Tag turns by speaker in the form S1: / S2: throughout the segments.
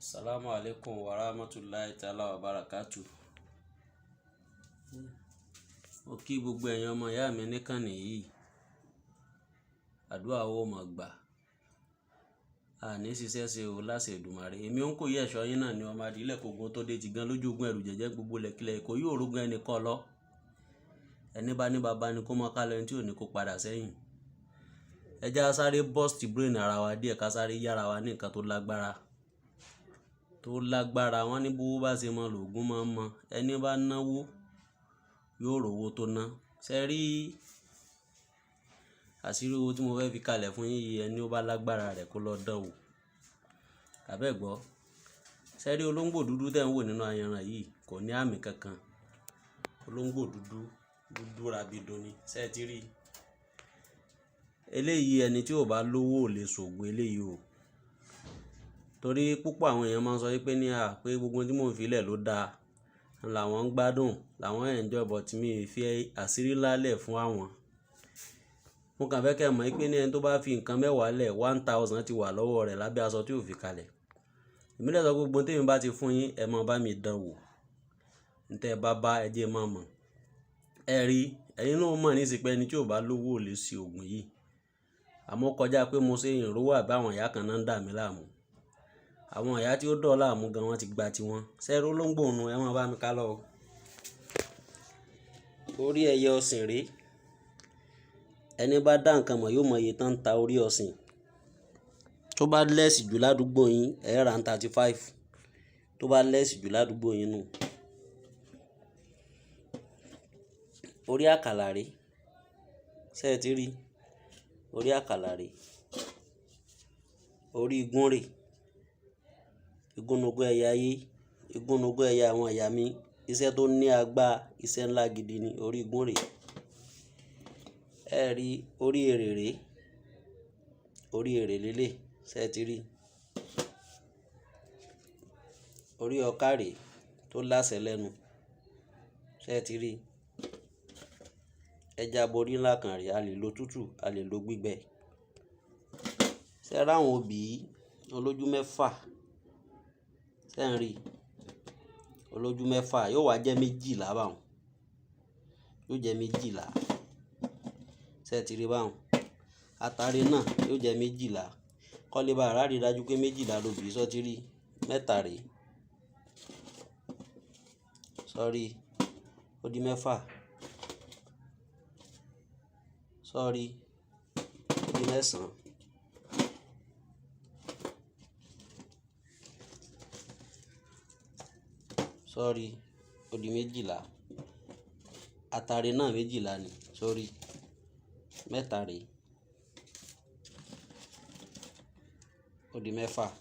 S1: Assalamu alaikum wa rahmatullahi ta'ala wa barakatuh. Mo kí gbogbo ẹ̀yin ọmọ ìyá mi níkànnì yìí. Àdúrà wo máa gbà. Àní ṣiṣẹ́ ṣe o láṣẹ Èdùmàrè. Èmi ń kò yí ẹ̀ṣọ́ yín náà ni ọmọ adìlẹ̀ kògùn tó dé ti gan lójú ogun ẹ̀rù jẹ̀jẹ̀ gbogbo lẹ̀kílẹ̀ kò yí òrógun ẹnìkan lọ. Ẹni bá ní bàbá ni kó máa ká lọ, ẹni tí ò ní kó padà sẹ́yìn. Ẹ já sáré bust brain ara wa díẹ̀ ká sáré yára wa ní nǹkan tó lágbára. Wọ́n ní bó bá ṣe mọ lògùn máa ń mọ. Ẹni bá náwó yóò rówó tó ná. Ṣé rí àṣírí owó tí mo fẹ́ fi kalẹ̀ fún yín yìí, ẹni ó bá lágbára rẹ̀ kó lọ dán wò. Àbẹ́ gbọ́. Ṣé rí olóńgbò dúdú tẹ́ ń wò nínú ayanran yìí kò ní àmì kankan. Olóńgbò dúdú rabido ni. Ṣé ti rí? Eléyìí ẹni tí ò bá lówó ò lè ṣògùn eléyìí o. Torí púpọ̀ àwọn èèyàn máa ń sọ pé pé gbogbo tí mò ń filẹ̀ ló dáa, làwọn ń gbádùn, làwọn enjoy, but mi fi àṣírí lálẹ̀ fún àwọn. Mo kàn fẹ́ kẹ́ mọ̀ pé ní ẹni tó bá fi nǹkan mẹ́wàá lẹ̀ 1000 ti wà lọ́wọ́ rẹ̀ lábẹ́ aṣọ tí ò fi kalẹ̀. Èmi lè sọ gbogbo tí èmi bá ti fún yín ẹ máa bá mi dán wò. Ntẹ́ bá ẹ jẹ́ máa mọ̀. Ẹ rí ẹ̀yin náà mọ̀ ní ìsìnkú ẹni tí ò bá lówó ò lè ṣe ògùn yìí. Àmọ́ kọjá pé mo ṣe ìrànwọ́ àbí àwọn ìyá kan náà ń dà mí láàmú. Àwọn ìyá tí ó dọ̀ láàmú gan wọ́n ti gba tiwọn. Ṣẹ́rú olóńgbò nu ẹ máa bá mi ká lọ. Orí ẹyẹ ọ̀sìn rèé. Ẹni bá dá nǹkan mọ̀ yóò mọ iye tán ń ta orí ọ̀sìn. Tó bá lẹ́sì jù ládùúgbò yín ẹ ra 35. Tó bá lẹ́sì jù ládùúgbò yín nù. Orí àkàlà rèé. Ṣé ẹ ti rí? Orí àkàlà rèé. Orí igún rèé. Igúnnugún ẹ̀yà ayé, igúnnugún ẹ̀yà àwọn ìyá mi, iṣẹ́ tó ní agbára, iṣẹ́ ńlá gidi ni orí igún rèé. Ẹ rí orí èrè rèé. Orí èrè lélẹ̀. Ṣé ẹ ti rí? Orí ọká rèé tó láṣẹ lẹ́nu. Ṣé ẹ ti rí? Ẹja borí ńlá kan rèé, a lè lo tútù, a lè lo gbígbẹ. Ṣé ẹ ráwọn obì yìí olójú mẹ́fà? Ṣé ń rí? Olójú mẹ́fà yóò wá jẹ́ 12 báwọn. Yóò jẹ́ 12. Ṣé ẹ ti rí báwọn? Àtàrí náà yóò jẹ́ 12. Kọ́lé bá ara rí dájú pé 12 lóbì sọ ti rí. 3 rèé. Sọ́rí. Ó di 6. Sọ́rí. Ó di 9. Sọ́rí. Ó di 12. Àtàrí náà 12 ni. Sọ́rí. 3 rèé. Ó di 6.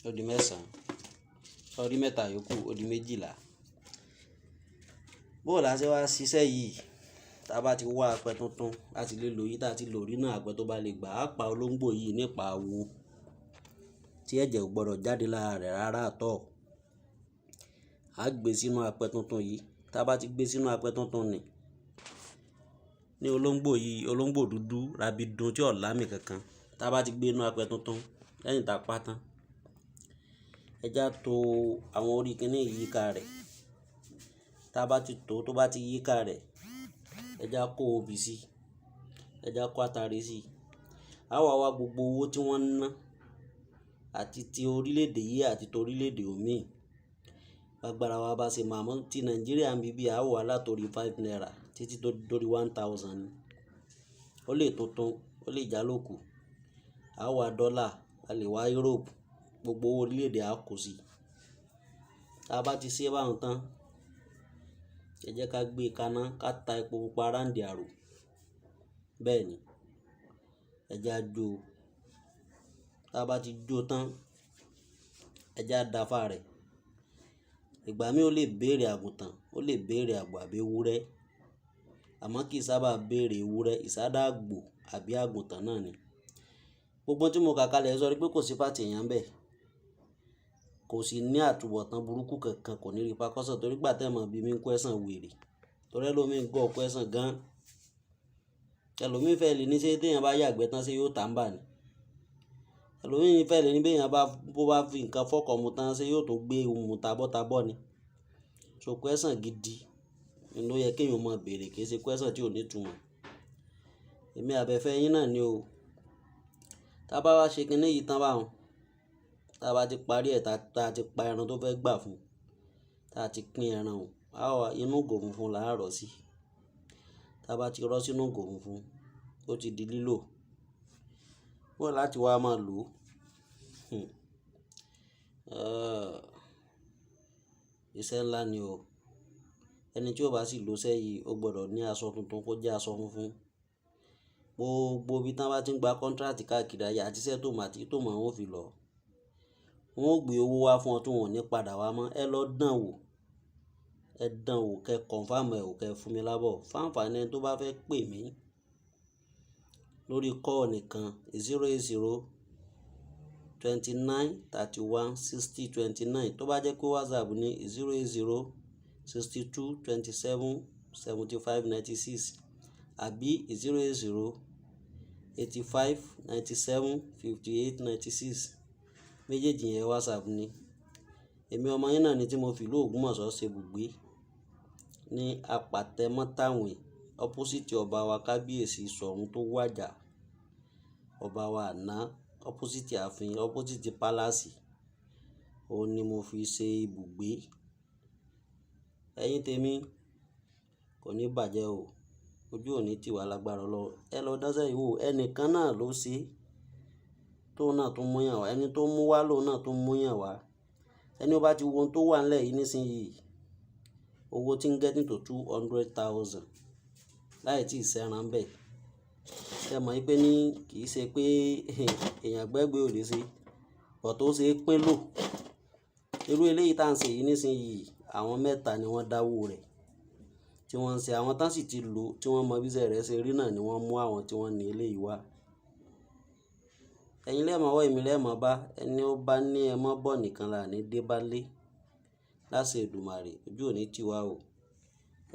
S1: Ó di 9. Sọ́rí 3 yòókù ó di 12. Bó la ṣe wá ṣiṣẹ́ yìí, tá bá ti wá apẹ tuntun láti lè lò yìí tá ti lò rí náà apẹ tó bá lè gbà á pa olóńgbò yìí nípa wo tí ẹ̀jẹ̀ ò gbọdọ̀ jáde lára rẹ̀ rárá àtọ̀. A gbé sínú apẹ tuntun yìí. Tá bá ti gbé sínú apẹ tuntun ní olóńgbò yìí, olóńgbò dúdú rabido tí ò lámì kankan. Tá bá ti gbé inú apẹ tuntun lẹ́yìn tá pa tán, ẹja tó àwọn orí kinní yíká rẹ̀. Tá bá ti tó bá ti yíká rẹ̀, ẹja kó obì sí, ẹja kó àtàrí sí. A wá gbogbo owó tí wọ́n ń ná àti ti orílẹ̀-èdè yìí àti ti orílẹ̀-èdè òmíì. Agbára wa bá ṣe máa mọ́ ti Nàìjíríà ń bíbí a wà látorí 5 naira títí tó dórí 1000 ni. Ó lè tuntun, ó lè jálòkù. A wá dọ́là, a lè wá Europe, gbogbo orílẹ̀-èdè a kò sí. Tá bá ti ṣe báwọn tán, ẹ jẹ́ ká gbé kaná ká ta epo pupa ráǹdì àrò. Bẹ́ẹ̀ ni. Ẹja jó. Tá bá ti jó tán, ẹja dáfá rẹ̀. Ìgbà mi ó lè béèrè àgùntàn, ó lè béèrè àgbò àbí ewúrẹ́. Àmọ́ kì í sábà béèrè ewúrẹ́, ìsádà àgbò àbí àgùntàn náà ni. Gbogbo tí mo kà kalẹ̀ sọ pé kò sí fàtì èèyàn bẹ́ẹ̀. Kò sí ní àtúbọ̀tán burúkú kankan, kò ní rí pakọ́sọ̀ torí gbà tẹ́ mọ̀ bí mi ń kó ẹ̀sán wèrè. Torí ẹlòmíì ń gọ́ ọkọ ẹ̀sán gan. Ẹlòmíì fẹ́ lè ní ṣé téèyàn bá yàgbẹ́ tán ṣé yóò tàǹbà ni. ẹlòmíín fẹ́ lè ní bẹ́ẹ̀ yẹn bó bá fi nǹkan fọ́kọ̀ mu tán ṣé yóò tún gbé ohun tabọ́tabọ́ ni. So question gidi ló yẹ kéèyàn máa béèrè, kì í ṣe question tí ò ní ìtumọ̀. Èmi àbẹ̀fẹ́ yín náà ni o. Tá bá wá ṣe kinní yìí tán báwọn, tá bá ti parí ẹ̀ tá ti pa ẹran tó fẹ́ gbà fún, tá ti pín ẹran o, inú ìgò funfun là á rọ̀ sí. Tá bá ti rọ́ sínú ìgò funfun, ó ti di lílò. Wọ́n láti wá máa lò ó. Iṣẹ́ ńlá ni o. Ẹni tí ó bá sì lò iṣẹ́ yìí ó gbọ́dọ̀ ní aṣọ tuntun kó jẹ́ aṣọ funfun. Gbogbo ibi tí wọ́n bá ti ń gba kọ́ńtíráàtì káàkiri ayé àti iṣẹ́ tó mọ̀ wọ́n fi lọ. Wọ́n ó gbé owó wá fún ọ tí wọn ò ní padà wá mọ́. Ẹ lọ dán wò. Ẹ dán wò kẹ́ kọ̀nfàmù ẹ̀ wò kẹ́ fún mi lábọ̀. Fáǹfààní ẹni tó bá fẹ́ pè mí lórí call nìkan 080 29 31 60 29. Tó bá jẹ́ pé WhatsApp ní 080 62 27 75 96 àbí 080 85 97 58 96. Méjèèjì yẹn WhatsApp ni. Èmi ọmọ yín náà ni tí mo fi ìlú Ògbómọ̀ṣọ́ ṣe ibùgbé ní Apàtẹ Mọ́tàwìn opposite ọba wa kábíyèsí Ṣọ̀ún tó wàjà, ọba wa àná, opposite ààfin, opposite palace. Òun ni mo fi ṣe ibùgbé. Ẹ̀yin tèmi kò ní bàjẹ́ o, ojú ò ní tì wá lágbára Ọlọ́run. Ẹ lọ dáṣẹ́ ìwò, ẹnìkan náà ló ṣe tó náà tún múyàn wá, ẹni tó mú wá lòun náà tún múyàn wá. Ẹni ó bá ti wo ohun tó wà nílẹ̀ yìí nísìnyìí, owó tí ń getting to 200,000 láì tí ì sẹ́ran bẹ́ẹ̀. Ẹ mọ̀ pé ní kì í ṣe pé èèyàn gbẹ́gbẹ́ ò lè ṣe, bọ̀ tó ṣe é pín lò. Irú eléyìí tá à ń ṣe yìí nísìnyìí, àwọn mẹ́ta ni wọ́n dáwó rẹ̀ tí wọ́n ń ṣe. Àwọn tán sì ti lò tí wọ́n mọ bí iṣẹ́ rẹ̀ ṣe rí náà ni wọ́n mú àwọn tí wọ́n ní eléyìí wá. Ẹ̀yin lẹ́ẹ̀mọ̀ wọ́ èmi lẹ́ẹ̀mọ̀ bá, ẹni ó bá ní ẹ mọ́ bọ̀ nìkan là ní dé bá lé. Láṣẹ Èdùmàrè, ojú ò ní tì wá o.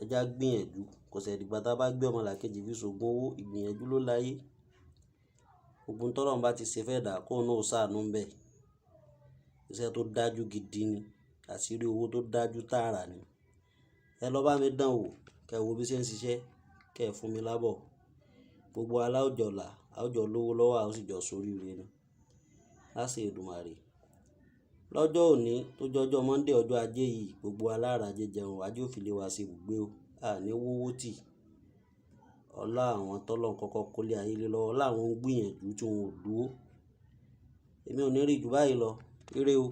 S1: Ẹ já gbìyànjú, kò ṣe dìgbà tá bá gbé ọmọlàkejì fi ṣògùn owó, ìgbìyànjú ló láyé. Gbogbo t'Ọlọ́run bá ti ṣe fẹ́ dà kóun náà ó ṣàánú ń bẹ̀. Iṣẹ́ tó dájú gidi ni, àṣírí owó tó dájú tààrà ni. Ẹ lọ bá mi dán wò, kẹ́ wo bí ṣe ń ṣiṣẹ́, kẹ́ fún mi lábọ̀. Gbogbo aláwùjọlà, àwùjọ lówó lọ́wọ́ a ó sì jọ sóríire ni. Láṣẹ Èdùmàrè. Lọ́jọ́ òní tó jọjọ́ Monday ọjọ́ ajé yìí, gbogbo alára jẹjẹun ajé ò fi lè wá sí ibùgbé o. Ní wówó tì. Ọlá àwọn tọ́lọ̀ kọ́kọ́ kólé ayé lé lọ́wọ́, ọlá àwọn ń gbìyànjú tí wọn ò dúró. Èmi ò ní rí jù báyìí lọ. Ire o.